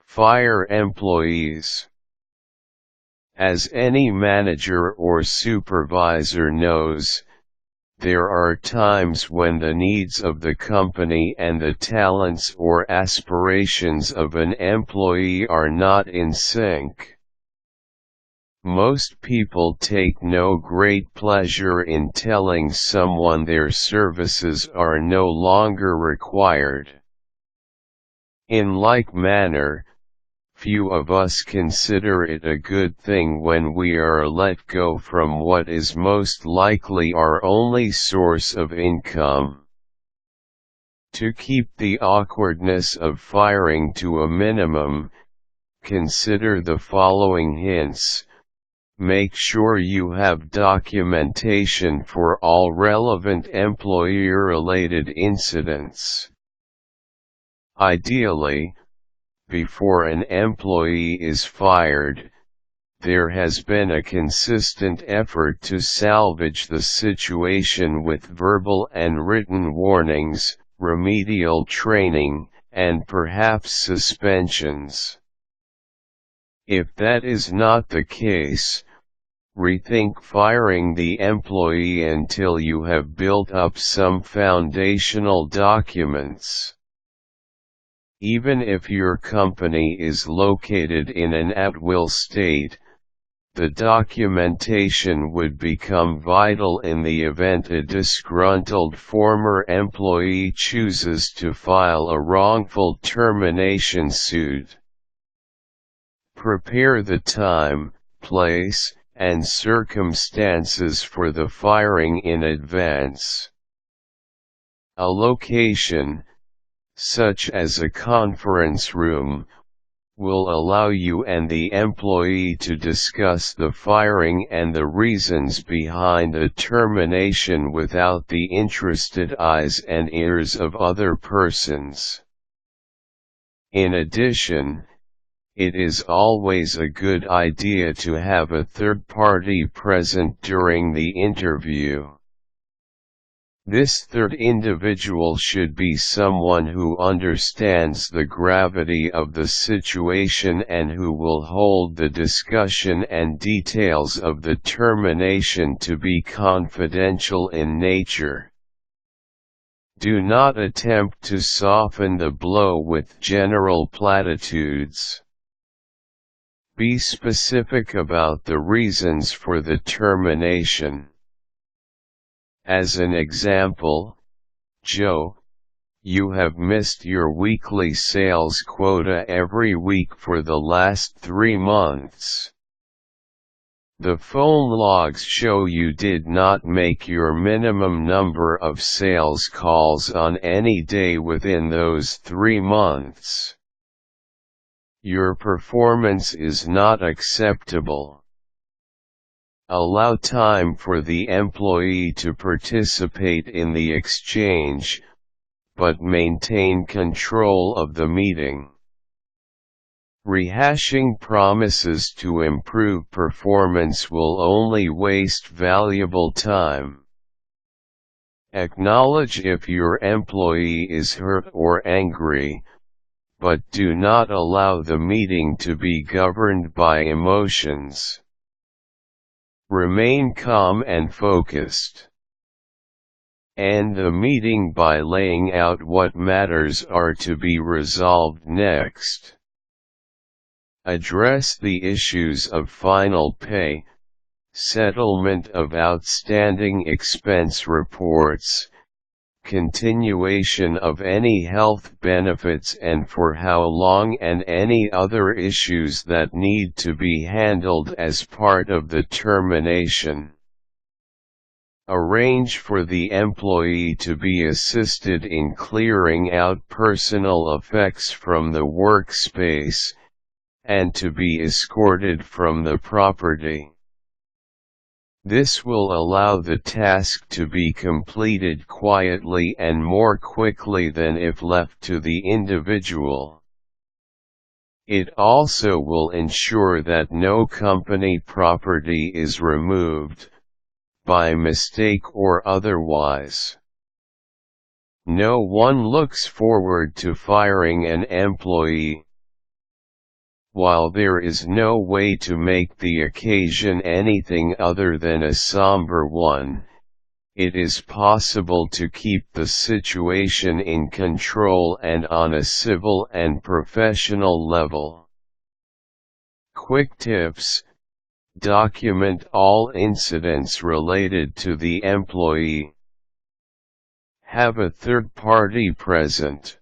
Fire employees. As any manager or supervisor knows, there are times when the needs of the company and the talents or aspirations of an employee are not in sync. Most people take no great pleasure in telling someone their services are no longer required. In like manner, few of us consider it a good thing when we are let go from what is most likely our only source of income. To keep the awkwardness of firing to a minimum, consider the following hints. Make sure you have documentation for all relevant employee-related incidents. Ideally, before an employee is fired, there has been a consistent effort to salvage the situation with verbal and written warnings, remedial training, and perhaps suspensions. If that is not the case, rethink firing the employee until you have built up some foundational documents. Even if your company is located in an at-will state, the documentation would become vital in the event a disgruntled former employee chooses to file a wrongful termination suit. Prepare the time, place, and circumstances for the firing in advance. A location, such as a conference room, will allow you and the employee to discuss the firing and the reasons behind a termination without the interested eyes and ears of other persons. In addition, it is always a good idea to have a third party present during the interview. This third individual should be someone who understands the gravity of the situation and who will hold the discussion and details of the termination to be confidential in nature. Do not attempt to soften the blow with general platitudes. Be specific about the reasons for the termination. As an example, Joe, you have missed your weekly sales quota every week for the last 3 months. The phone logs show you did not make your minimum number of sales calls on any day within those 3 months. Your performance is not acceptable. Allow time for the employee to participate in the exchange, but maintain control of the meeting. Rehashing promises to improve performance will only waste valuable time. Acknowledge if your employee is hurt or angry, but do not allow the meeting to be governed by emotions. Remain calm and focused. End the meeting by laying out what matters are to be resolved next. Address the issues of final pay, settlement of outstanding expense reports, continuation of any health benefits and for how long, and any other issues that need to be handled as part of the termination. Arrange for the employee to be assisted in clearing out personal effects from the workspace, and to be escorted from the property. This will allow the task to be completed quietly and more quickly than if left to the individual. It also will ensure that no company property is removed, by mistake or otherwise. No one looks forward to firing an employee. While there is no way to make the occasion anything other than a somber one, it is possible to keep the situation in control and on a civil and professional level. Quick tips: document all incidents related to the employee. Have a third party present.